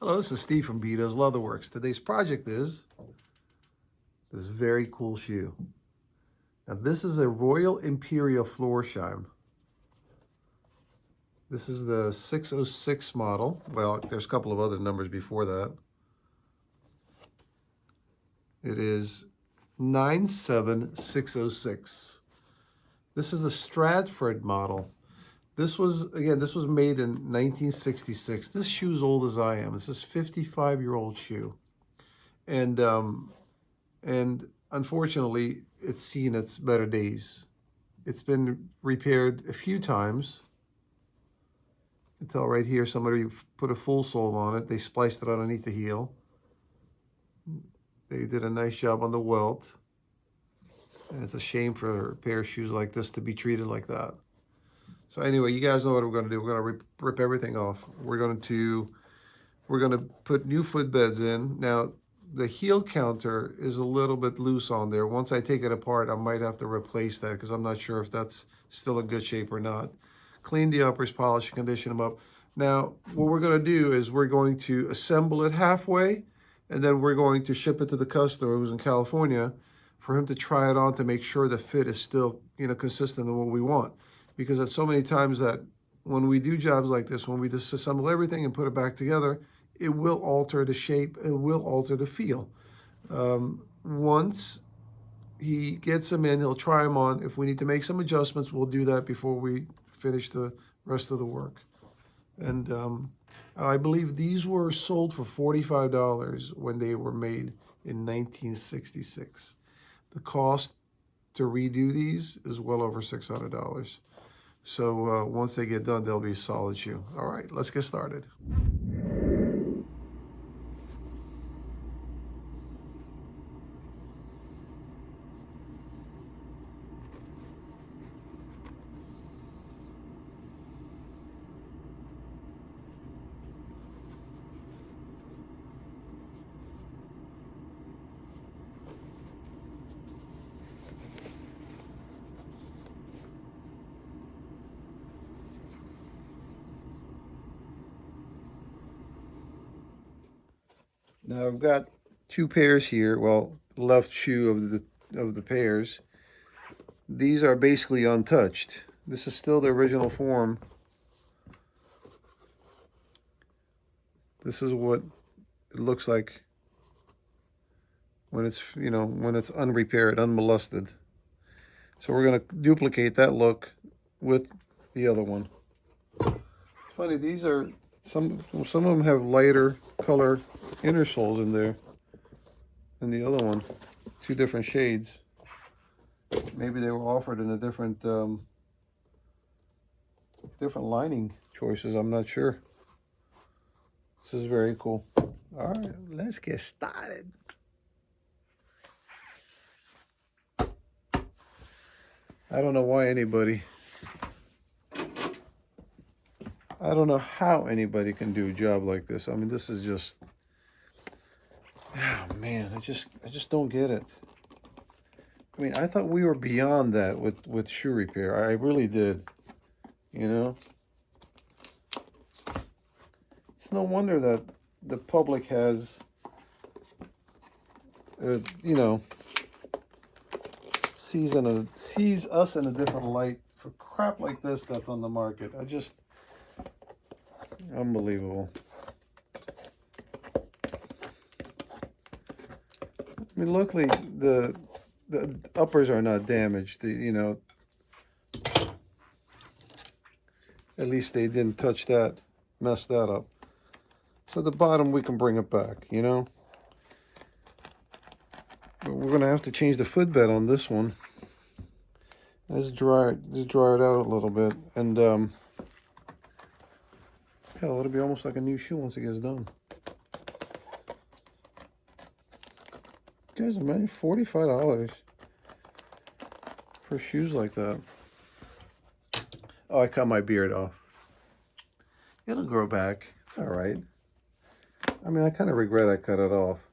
Hello, this is Steve from Beaute's Leatherworks. Today's project is this very cool shoe. Now this is a Royal Imperial Florsheim. This is the 606 model. Well, there's a couple of other numbers before that. It is 97606. This is the Stratford model. This was made in 1966. This shoe's old as I am. This is a 55-year-old shoe. And unfortunately, it's seen its better days. It's been repaired a few times. You can tell right here, somebody put a full sole on it. They spliced it underneath the heel. They did a nice job on the welt. And it's a shame for a pair of shoes like this to be treated like that. So anyway, you guys know what we're going to do. We're going to rip everything off. We're going to put new footbeds in. Now, the heel counter is a little bit loose on there. Once I take it apart, I might have to replace that because I'm not sure if that's still in good shape or not. Clean the uppers, polish, condition them up. Now, what we're going to do is we're going to assemble it halfway, and then we're going to ship it to the customer who's in California for him to try it on to make sure the fit is still, consistent with what we want. Because it's so many times that when we do jobs like this, when we disassemble everything and put it back together, it will alter the shape, it will alter the feel. Once he gets them in, he'll try them on. If we need to make some adjustments, we'll do that before we finish the rest of the work. And I believe these were sold for $45 when they were made in 1966. The cost to redo these is well over $600. So once they get done, they'll be a solid shoe. All right, let's get started. Now I've got two pairs here. Well, left shoe of the pairs. These are basically untouched. This is still the original form. This is what it looks like when it's, when it's unrepaired, unmolested. So we're going to duplicate that look with the other one. It's funny, these are some of them have lighter color inner soles in there than the other one. Two different shades. Maybe they were offered in a different lining choices. I'm not sure. This is very cool. All right, let's get started. I don't know why anybody, I don't know how anybody can do a job like this. I mean, this is just, oh man, I just don't get it. I mean, I thought we were beyond that with shoe repair. I really did, It's no wonder that the public has, sees us in a different light for crap like this that's on the market. Unbelievable. I mean, luckily the uppers are not damaged. At least they didn't touch that, mess that up. So the bottom, we can bring it back, But we're gonna have to change the footbed on this one. Let's dry it out a little bit, and hell, it'll be almost like a new shoe once it gets done. Guys, man, $45 for shoes like that. Oh, I cut my beard off. It'll grow back. It's all right. I mean, I kind of regret I cut it off.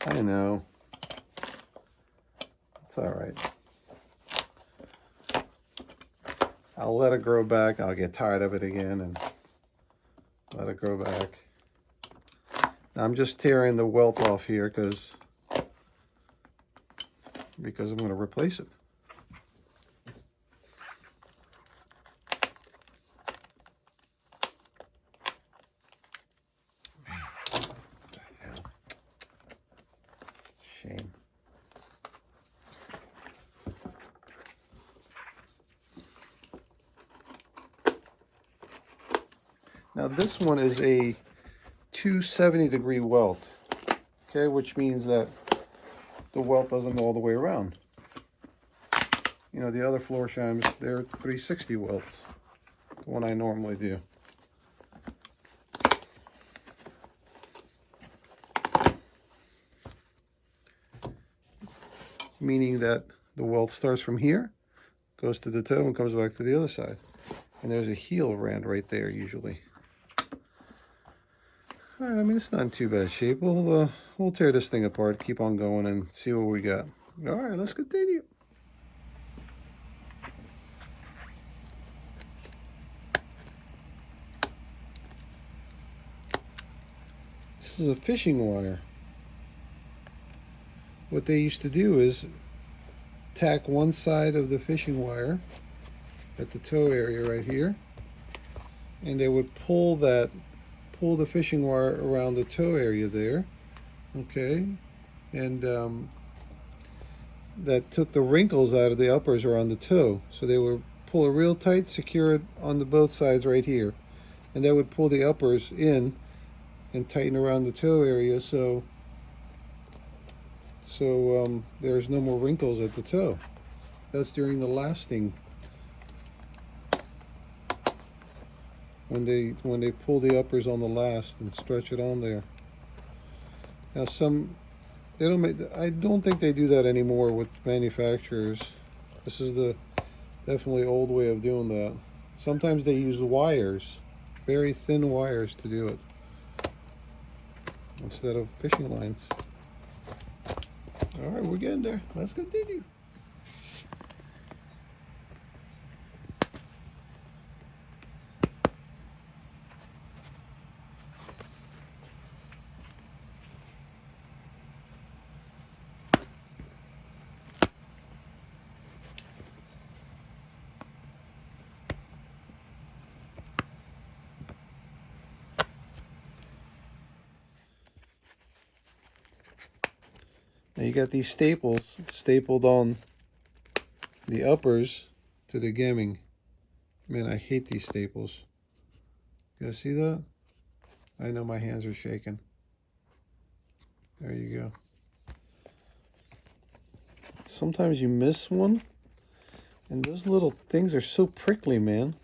I know. It's all right. I'll let it grow back. I'll get tired of it again and let it grow back. Now I'm just tearing the welt off here because I'm going to replace it. Man, what the hell? Shame. Now this one is a 270-degree welt, okay, which means that the welt doesn't go all the way around. You know, the other Florsheims, they're 360 welts, the one I normally do. Meaning that the welt starts from here, goes to the toe, and comes back to the other side. And there's a heel rand right there, usually. All right, I mean, it's not in too bad shape. We'll tear this thing apart, keep on going, and see what we got. All right, let's continue. This is a fishing wire. What they used to do is tack one side of the fishing wire at the toe area right here, and they would pull the fishing wire around the toe area there, okay, and that took the wrinkles out of the uppers around the toe. So they would pull it real tight, secure it on the both sides right here, and that would pull the uppers in and tighten around the toe area so there's no more wrinkles at the toe. That's during the lasting, when they pull the uppers on the last and stretch it on there. Now I don't think they do that anymore with manufacturers. This is the definitely old way of doing that. Sometimes they use wires, very thin wires, to do it instead of fishing lines. All right, we're getting there. Let's continue. Now you got these staples stapled on the uppers to the gemming. Man, I hate these staples. You guys see that? I know my hands are shaking. There you go. Sometimes you miss one, and those little things are so prickly, man.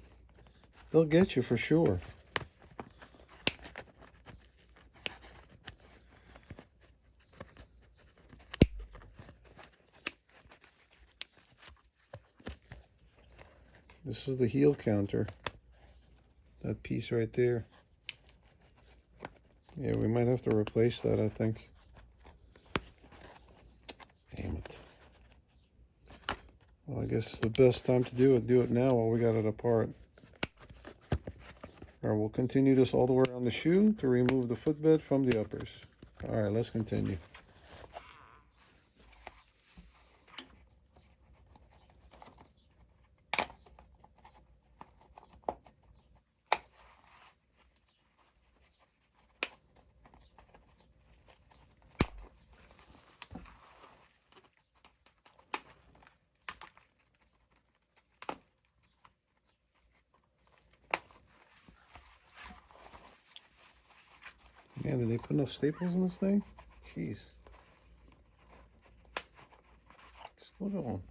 They'll get you for sure. This is the heel counter. That piece right there. Yeah, we might have to replace that, I think. Damn it. Well, I guess it's the best time to do it now while we got it apart. All right, we'll continue this all the way around the shoe to remove the footbed from the uppers. All right, let's continue. Man, did they put enough staples in this thing? Jeez. Still going.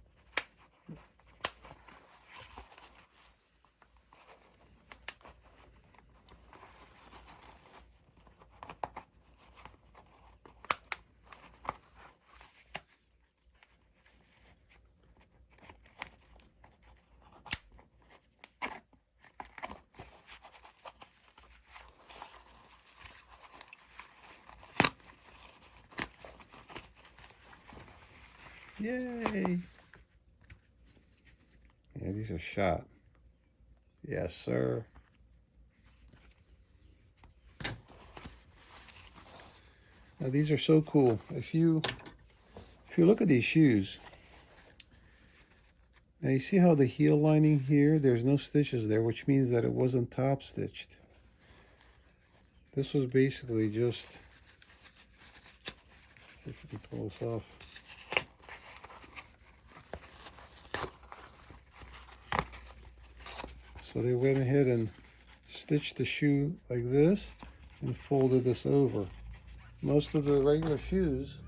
Yay! Yeah, these are shot. Yes, sir. Now these are so cool. If you look at these shoes, now you see how the heel lining here, there's no stitches there, which means that it wasn't top stitched. This was basically just, let's see if we can pull this off. So they went ahead and stitched the shoe like this and folded this over. Most of the regular shoes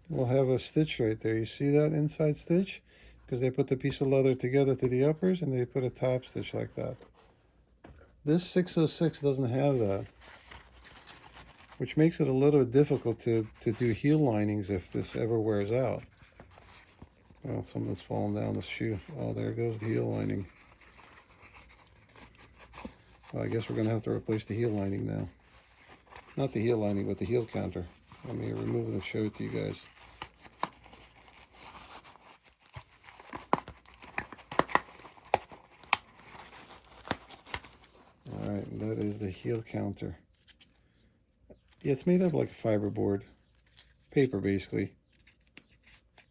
will have a stitch right there. You see that inside stitch? Because they put the piece of leather together to the uppers and they put a top stitch like that. This 606 doesn't have that, which makes it a little difficult to do heel linings if this ever wears out. Oh, something's falling down the shoe. Oh, there goes the heel lining. Well, I guess we're going to have to replace the heel lining now. Not the heel lining, but the heel counter. Let me remove it and show it to you guys. Alright, that is the heel counter. Yeah, it's made of like a fiberboard. Paper, basically.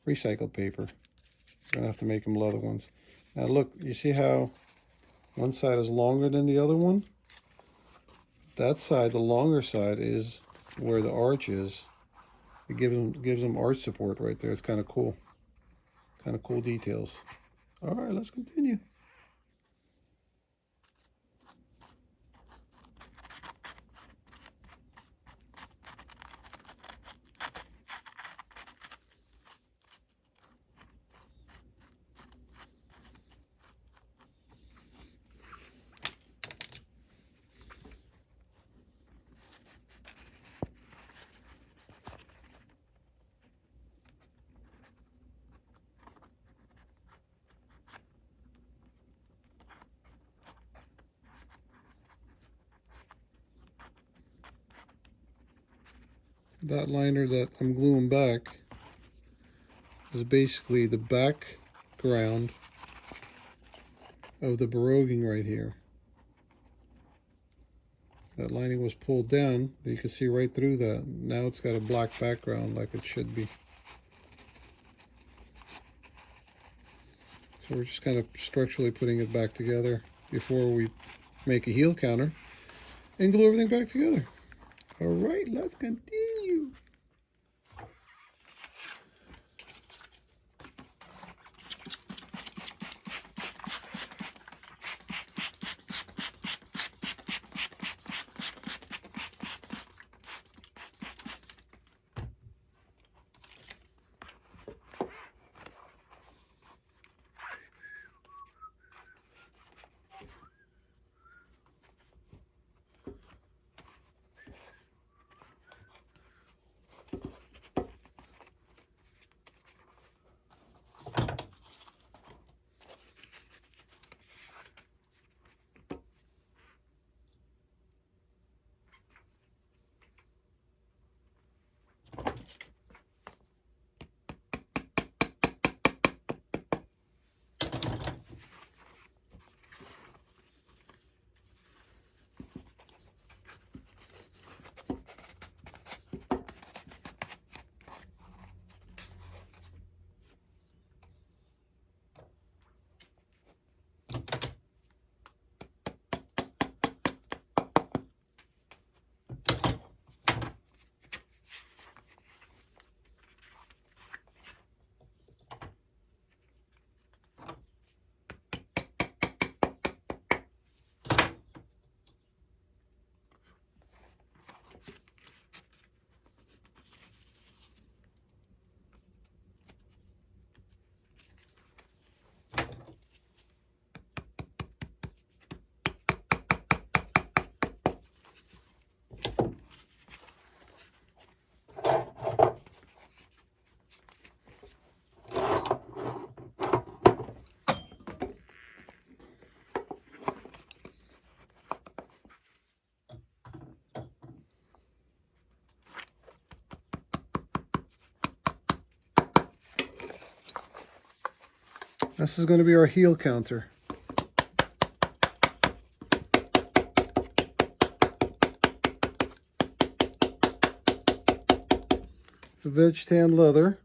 Recycled paper. We're going to have to make them leather ones. Now look, you see how one side is longer than the other one? That side, the longer side, is where the arch is. It gives them arch support right there. It's kind of cool. Kind of cool details. Alright, let's continue. That liner that I'm gluing back is basically the background of the broguing right here. That lining was pulled down, but you can see right through that. Now it's got a black background like it should be. So we're just kind of structurally putting it back together before we make a heel counter and glue everything back together. All right, let's continue. This is going to be our heel counter. the veg tan leather.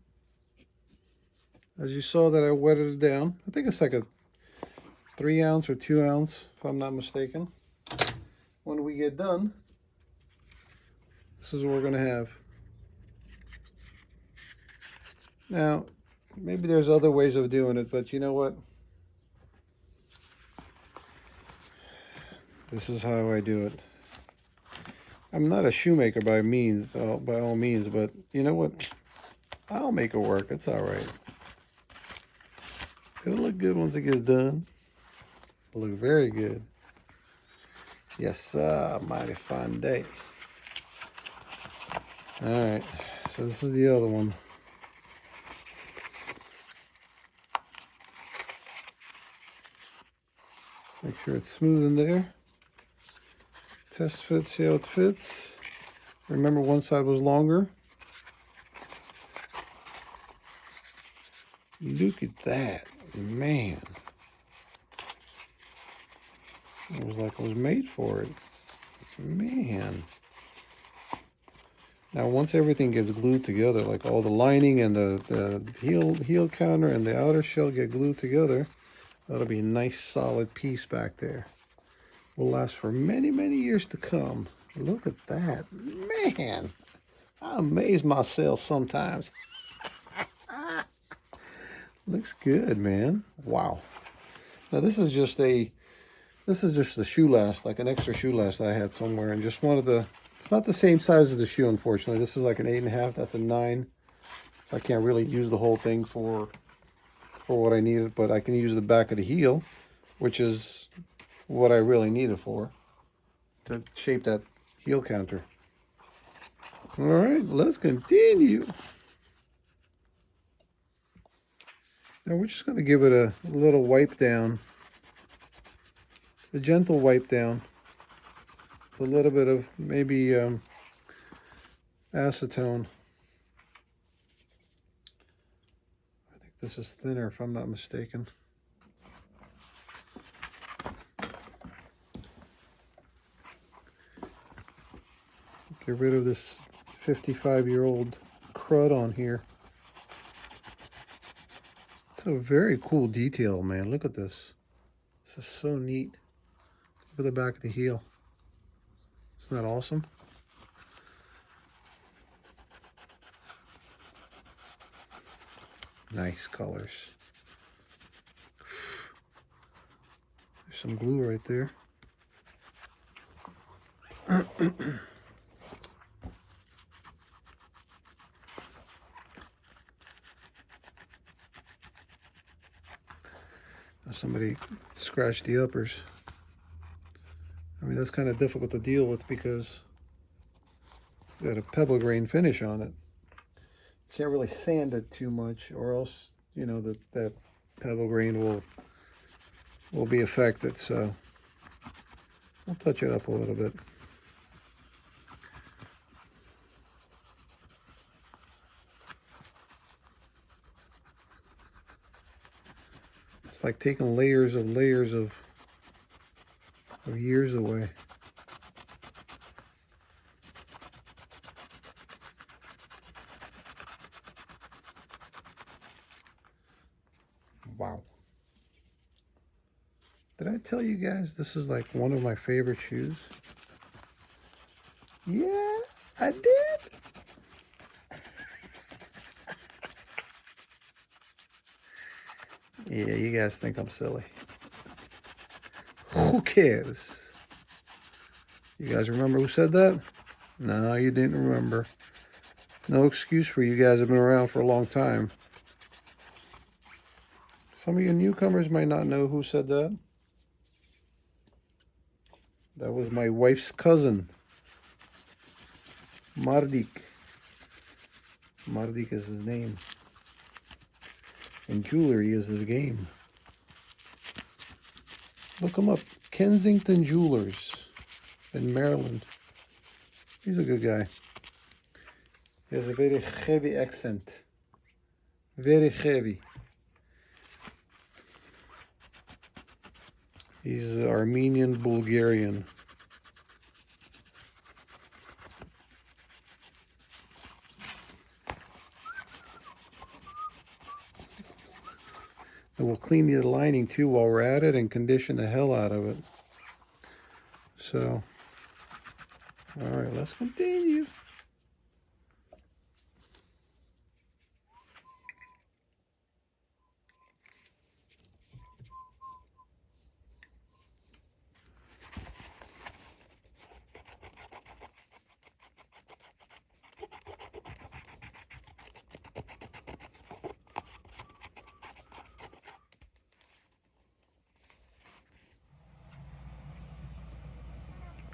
As you saw that I wetted it down. I think it's like a 3 ounce or 2 ounce, if I'm not mistaken. When we get done, this is what we're going to have. Now, maybe there's other ways of doing it, but you know what? This is how I do it. I'm not a shoemaker by all means, but you know what? I'll make it work. It's all right. It'll look good once it gets done. It'll look very good. Yes, sir. Mighty fine day. All right. So this is the other one. Make sure it's smooth in there. Test fit, see how it fits. Remember, one side was longer. Look at that, man. It was like it was made for it. Man. Now, once everything gets glued together, like all the lining and the heel counter and the outer shell get glued together, that'll be a nice solid piece back there. Will last for many, many years to come. Look at that. Man, I amaze myself sometimes. Looks good, man. Wow. Now this is just the shoe last, like an extra shoe last I had somewhere, and just wanted to. It's not the same size as the shoe, unfortunately. This is like an 8.5. That's a 9. So I can't really use the whole thing for what I needed, but I can use the back of the heel, which is what I really need it for, to shape that heel counter. All right, let's continue. Now we're just going to give it a little wipe down, a gentle wipe down, with a little bit of maybe acetone. I think this is thinner if I'm not mistaken. Get rid of this 55-year-old crud on here. It's a very cool detail, man. Look at this. This is so neat. Look at the back of the heel. Isn't that awesome? Nice colors. There's some glue right there. Somebody scratched the uppers. I mean, that's kind of difficult to deal with because it's got a pebble grain finish on it. Can't really sand it too much, or else, you know, that pebble grain will be affected. So I'll touch it up a little bit. It's like taking layers of years away. Wow. Did I tell you guys this is like one of my favorite shoes? Yeah, I did. Yeah, you guys think I'm silly. Who cares? You guys remember who said that? No, you didn't remember. No excuse for you guys have been around for a long time. Some of you newcomers might not know who said that. That was my wife's cousin, Mardik. Mardik is his name. And jewelry is his game. Look him up. Kensington Jewelers in Maryland. He's a good guy. He has a very heavy accent. Very heavy. He's Armenian Bulgarian. And we'll clean the lining too while we're at it and condition the hell out of it. So, all right, let's continue.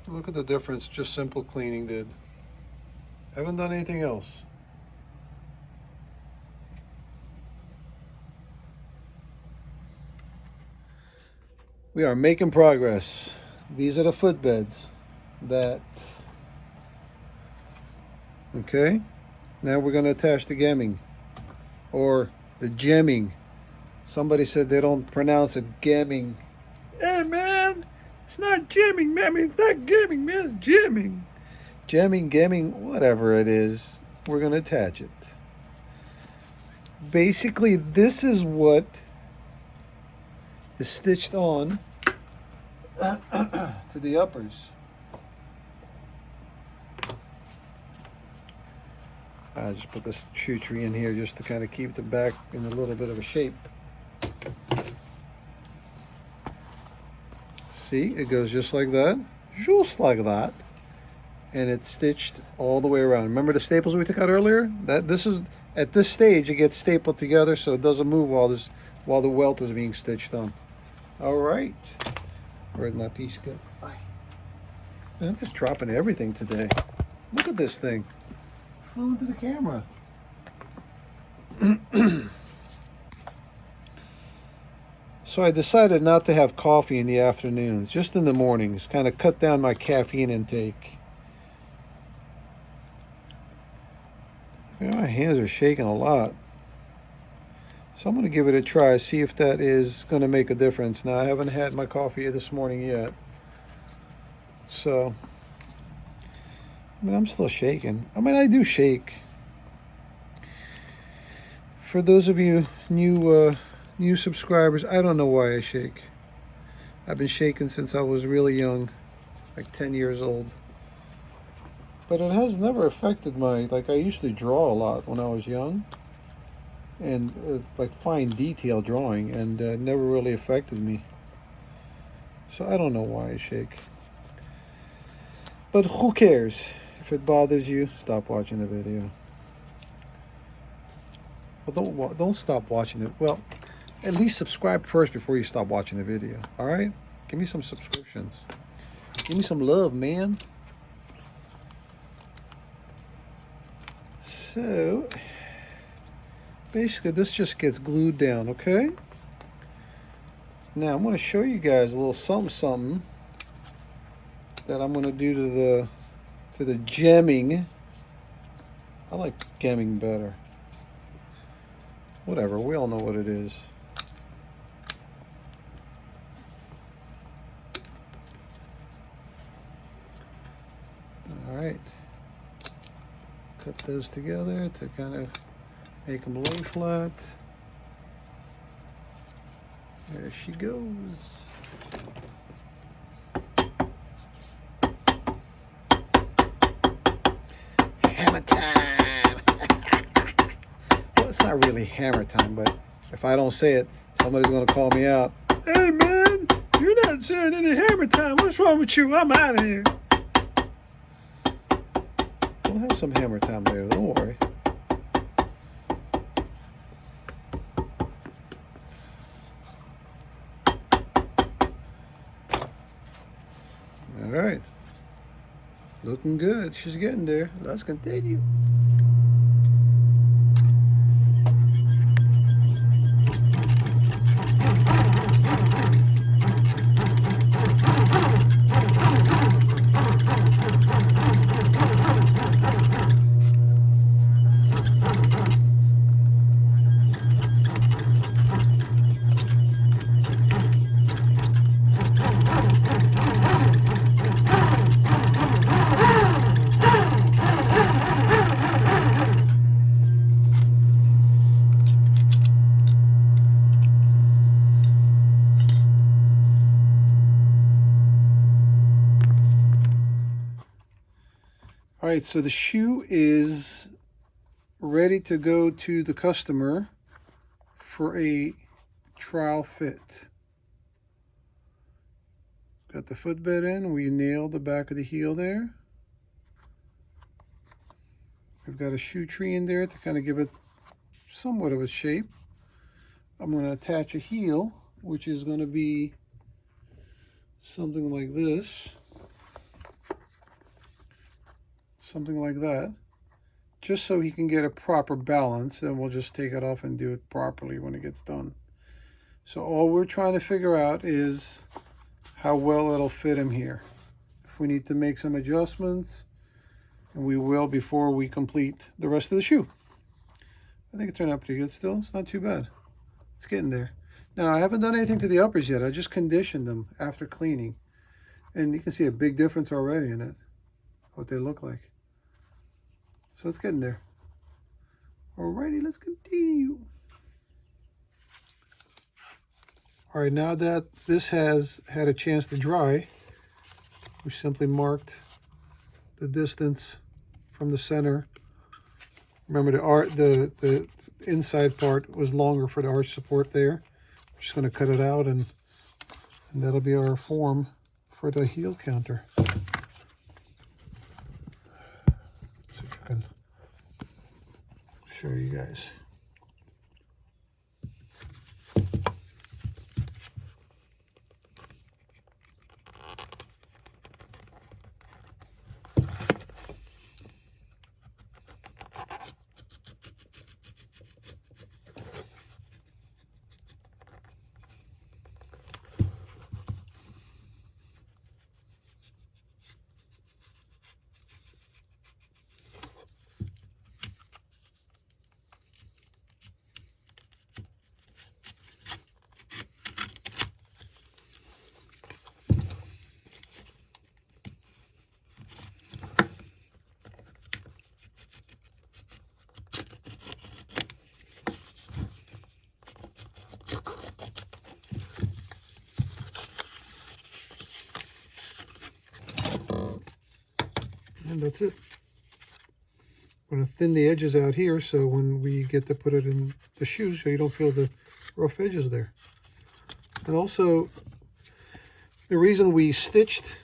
Look at the difference just simple cleaning did. Haven't done anything else. We are making progress. These are the footbeds that, okay? Now we're gonna attach the gemming, or the gemming. Somebody said they don't pronounce it gemming. Hey man, it's not gemming, man. It's not gemming, man. It's gemming. Gemming, gemming, whatever it is, we're gonna attach it. Basically, this is what is stitched on to the uppers. I just put this shoe tree in here just to kind of keep the back in a little bit of a shape. See, it goes just like that, and it's stitched all the way around. Remember the staples we took out earlier? This is at this stage it gets stapled together so it doesn't move while the welt is being stitched on. All right, where'd my piece go? I'm just dropping everything today. Look at this thing. Flew into the camera. So I decided not to have coffee in the afternoons, just in the mornings, kind of cut down my caffeine intake. Yeah, my hands are shaking a lot. So I'm going to give it a try, see if that is going to make a difference. Now, I haven't had my coffee this morning yet. So, I mean, I'm still shaking. I mean, I do shake. For those of you new subscribers, I don't know why I shake. I've been shaking since I was really young, like 10 years old. But it has never affected like I used to draw a lot when I was young. And like fine detail drawing, and never really affected me. So I don't know why I shake. But who cares? If it bothers you, stop watching the video. Well, don't stop watching it. Well, at least subscribe first before you stop watching the video. All right? Give me some subscriptions. Give me some love, man. So, basically, this just gets glued down, okay? Now, I'm going to show you guys a little something that I'm going to do to the gemming. I like gemming better. Whatever, we all know what it is. All right. Cut those together to kind of make them lay flat. There she goes. Hammer time! Well, it's not really hammer time, but if I don't say it, somebody's going to call me out. Hey man, you're not saying any hammer time. What's wrong with you? I'm out of here. We'll have some hammer time later, don't worry. All right. Looking good. She's getting there. Let's continue. All right, so the shoe is ready to go to the customer for a trial fit. Got the footbed in. We nailed the back of the heel there. We've got a shoe tree in there to kind of give it somewhat of a shape. I'm going to attach a heel, which is going to be something like this. Something like that. Just so he can get a proper balance, then we'll just take it off and do it properly when it gets done. So all we're trying to figure out is how well it'll fit him here. If we need to make some adjustments, and we will before we complete the rest of the shoe. I think it turned out pretty good still. It's not too bad. It's getting there. Now, I haven't done anything to the uppers yet. I just conditioned them after cleaning. And you can see a big difference already in it, what they look like. So it's getting there. Alrighty, let's continue. All right, now that this has had a chance to dry, we simply marked the distance from the center. Remember, the inside part was longer for the arch support there. I'm just going to cut it out, and that'll be our form for the heel counter. Let's see if I can show you guys. And that's it. I'm going to thin the edges out here so when we get to put it in the shoes, so you don't feel the rough edges there. And also, the reason we stitched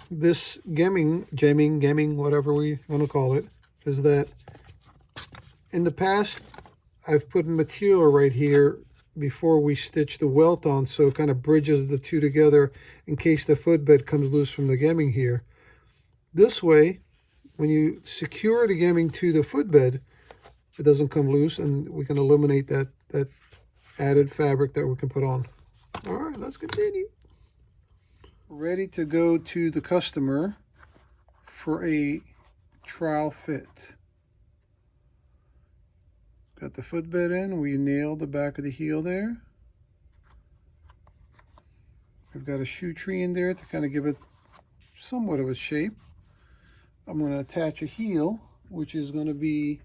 this gemming, whatever we want to call it, is that in the past, I've put material right here before we stitch the welt on, so it kind of bridges the two together in case the footbed comes loose from the gemming here. This way, when you secure the gemming to the footbed, it doesn't come loose, and we can eliminate that added fabric that we can put on. All right, let's continue. Ready to go to the customer for a trial fit. Got the footbed in. We nailed the back of the heel there. We've got a shoe tree in there to kind of give it somewhat of a shape. I'm going to attach a heel, which is going to be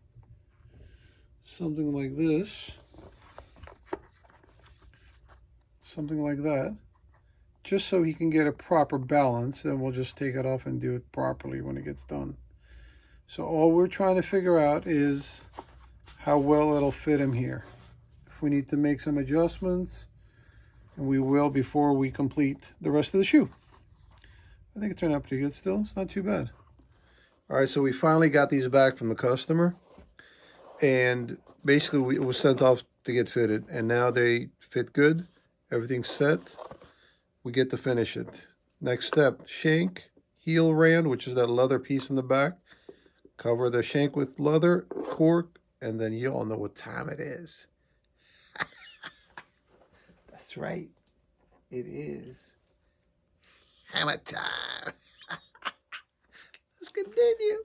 something like this. Something like that. Just so he can get a proper balance, then we'll just take it off and do it properly when it gets done. So all we're trying to figure out is how well it'll fit him here. If we need to make some adjustments, and we will before we complete the rest of the shoe. I think it turned out pretty good still. It's not too bad. All right, so we finally got these back from the customer, and basically it was sent off to get fitted, and now they fit good. Everything's set. We get to finish it. Next step, shank, heel rand, which is that leather piece in the back. Cover the shank with leather, cork, and then you all know what time it is. That's right. It is hammer time. Let's continue.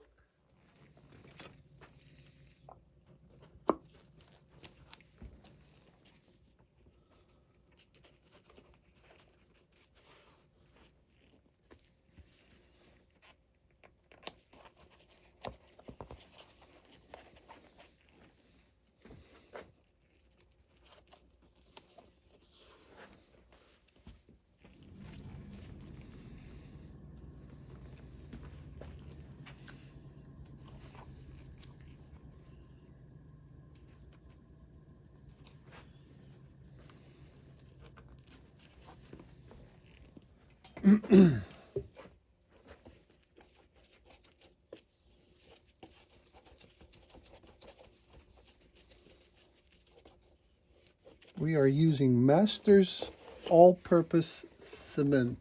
We are using Masters all-purpose cement.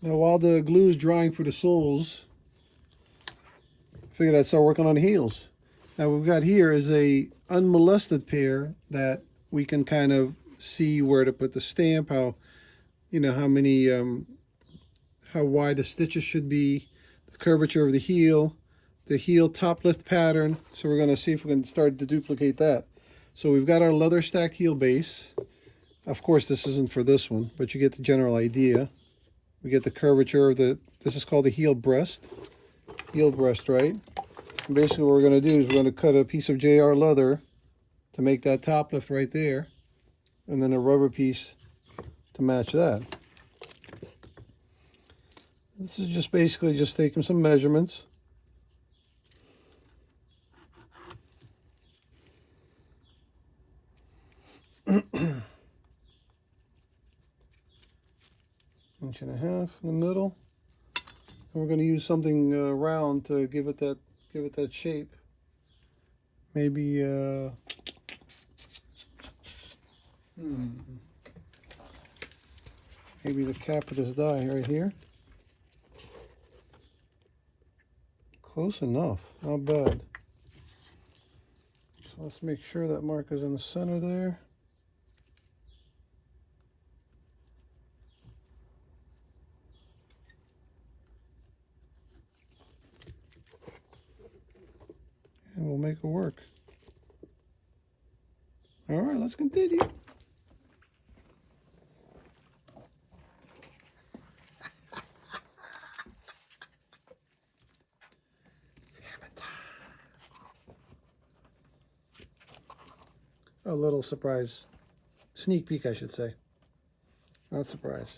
Now, while the glue is drying for the soles, I figured I'd start working on the heels. Now, what we've got here is a unmolested pair that we can kind of see where to put the stamp, how, you know, how many, how wide the stitches should be, the curvature of the heel top lift pattern. So we're going to see if we can start to duplicate that. So we've got our leather stacked heel base. Of course, this isn't for this one, but you get the general idea. We get the curvature of the, this is called the heel breast, right? And basically what we're going to do is we're going to cut a piece of JR leather to make that top lift right there, and then a rubber piece to match that. This is just basically just taking some measurements. Inch and a half in the middle, and we're going to use something round to give it that shape. Maybe maybe the cap of this die right here. Close enough, not bad. So let's make sure that mark is in the center there. And we'll make it work. All right, let's continue. A little surprise, sneak peek, I should say. Not surprise.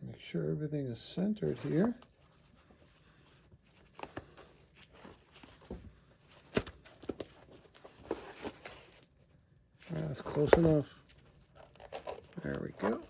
Make sure everything is centered here. That's close enough. There we go.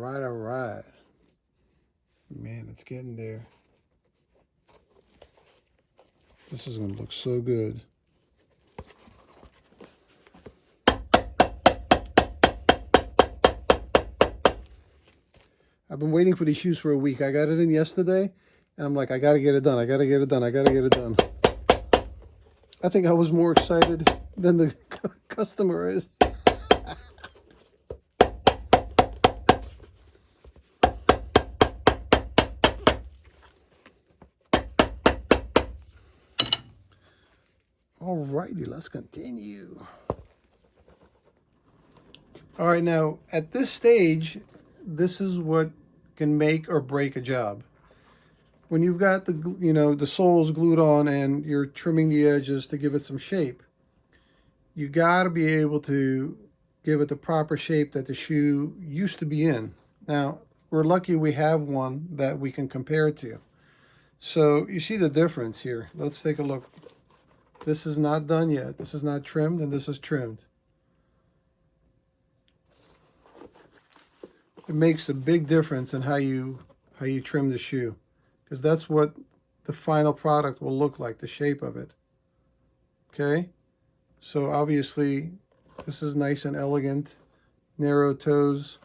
All right. Man, it's getting there. This is going to look so good. I've been waiting for these shoes for a week. I got it in yesterday, and I'm like, I got to get it done. I got to get it done. I got to get it done. I think I was more excited than the customer is. Alrighty, let's continue. All right, now at this stage, this is what can make or break a job. When you've got the, you know, the soles glued on and you're trimming the edges to give it some shape, you got to be able to give it the proper shape that the shoe used to be in. Now, we're lucky we have one that we can compare it to. So you see the difference here. Let's take a look. This is not done yet. This is not trimmed, and this is trimmed. it makes a big difference in how you trim the shoe, because that's what the final product will look like, the shape of it. Okay, so obviously this is nice and elegant, narrow toes,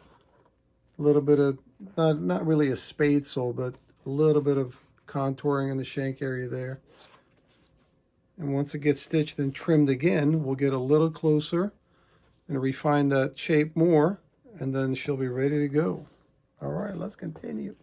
a little bit of not really a spade sole, but a little bit of contouring in the shank area there. And once it gets stitched and trimmed again, we'll get a little closer and refine that shape more, and then she'll be ready to go. All right, let's continue.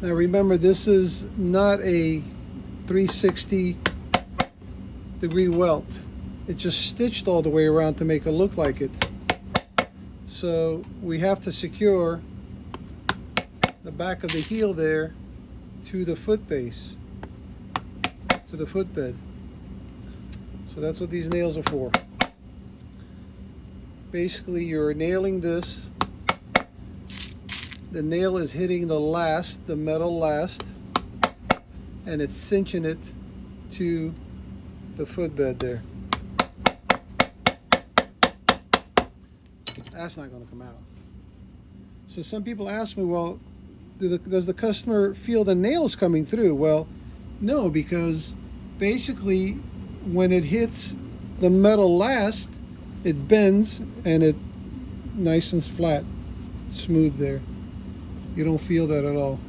Now remember, this is not a 360-degree welt. It's just stitched all the way around to make it look like it. So we have to secure the back of the heel there to the foot base, to the footbed. So that's what these nails are for. Basically, you're nailing this. The nail is hitting the metal last, and it's cinching it to the footbed there. That's not going to come out. So some people ask me, well, does the customer feel the nails coming through? Well, no, because basically when it hits the metal last, it bends and it nice and flat, smooth there. You don't feel that at all.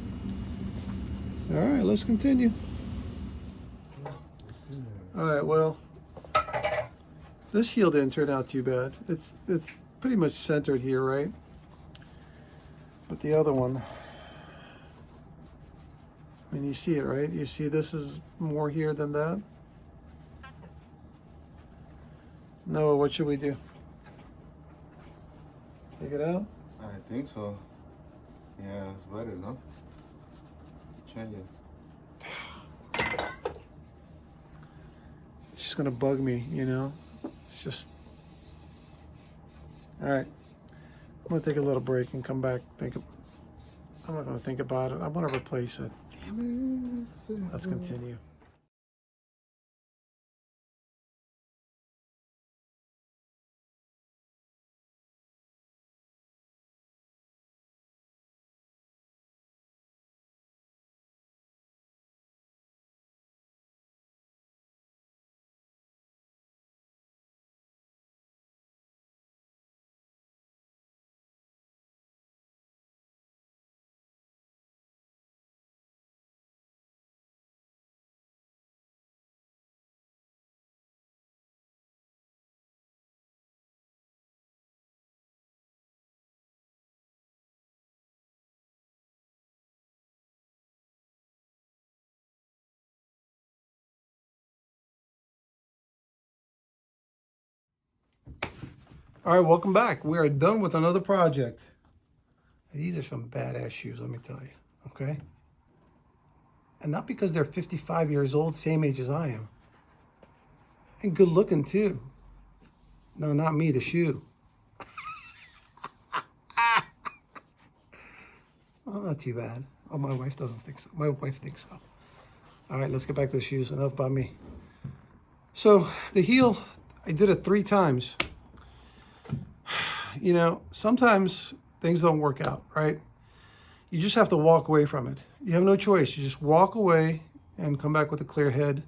All right, let's continue. All right, well, this heel didn't turn out too bad. It's pretty much centered here, right? But the other one, I mean, you see it, right? You see this is more here than that. Noah, what should we do? Take it out? I think so. Yeah, it's better, no? Change it. It's just gonna bug me, you know? It's just... All right. I'm gonna take a little break and come back. I'm not gonna think about it. I wanna replace it. Damn it. Let's continue. All right, welcome back. We are done with another project. These are some badass shoes, let me tell you, okay? And not because they're 55 years old, same age as I am. And good looking too. No, not me, the shoe. Oh, not too bad. Oh, my wife doesn't think so. My wife thinks so. All right, let's get back to the shoes. Enough about me. So the heel, I did it 3 times. You know, sometimes things don't work out, right? You just have to walk away from it. You have no choice. You just walk away and come back with a clear head.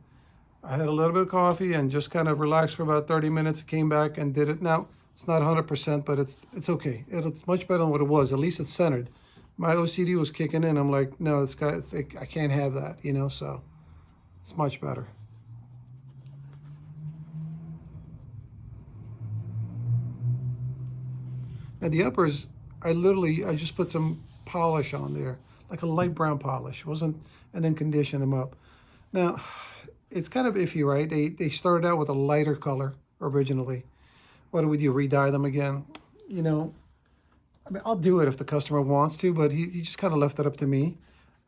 I had a little bit of coffee and just kind of relaxed for about 30 minutes. Came back and did it. Now, it's not 100%, but it's okay. It's much better than what it was. At least it's centered. My OCD was kicking in. I'm like, no, I can't have that, you know, so it's much better. Now the uppers, I just put some polish on there, like a light brown polish. And then condition them up. Now, it's kind of iffy, right? They started out with a lighter color originally. What do we do, re-dye them again? You know, I mean, I'll do it if the customer wants to, but he just kind of left it up to me.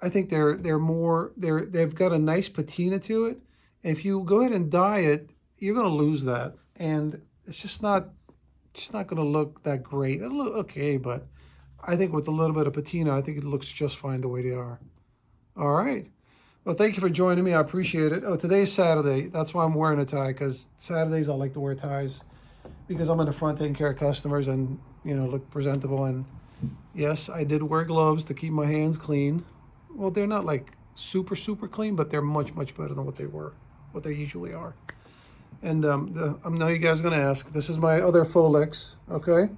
I think they've got a nice patina to it. If you go ahead and dye it, you're going to lose that. And it's just not going to look that great. It'll look okay, but I think with a little bit of patina, I think it looks just fine the way they are. All right. Well, thank you for joining me. I appreciate it. Oh, today's Saturday. That's why I'm wearing a tie, because Saturdays I like to wear ties because I'm in the front taking care of customers and, you know, look presentable. And yes, I did wear gloves to keep my hands clean. Well, they're not like super, super clean, but they're much, much better than what they usually are. And I know you guys are going to ask. This is my other Folex, okay?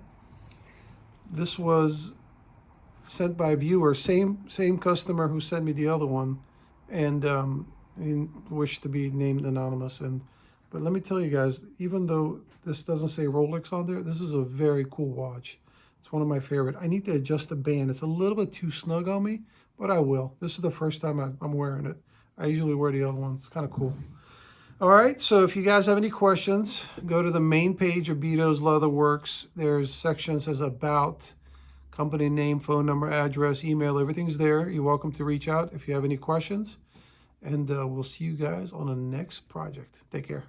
This was sent by a viewer, same customer who sent me the other one, and he wished to be named anonymous. But let me tell you guys, even though this doesn't say Rolex on there, this is a very cool watch. It's one of my favorite. I need to adjust the band. It's a little bit too snug on me, but I will. This is the first time I'm wearing it. I usually wear the other one. It's kind of cool. All right, so if you guys have any questions, go to the main page of Beaute's Leather Works. There's sections says About, company name, phone number, address, email, everything's there. You're welcome to reach out if you have any questions. And we'll see you guys on the next project. Take care.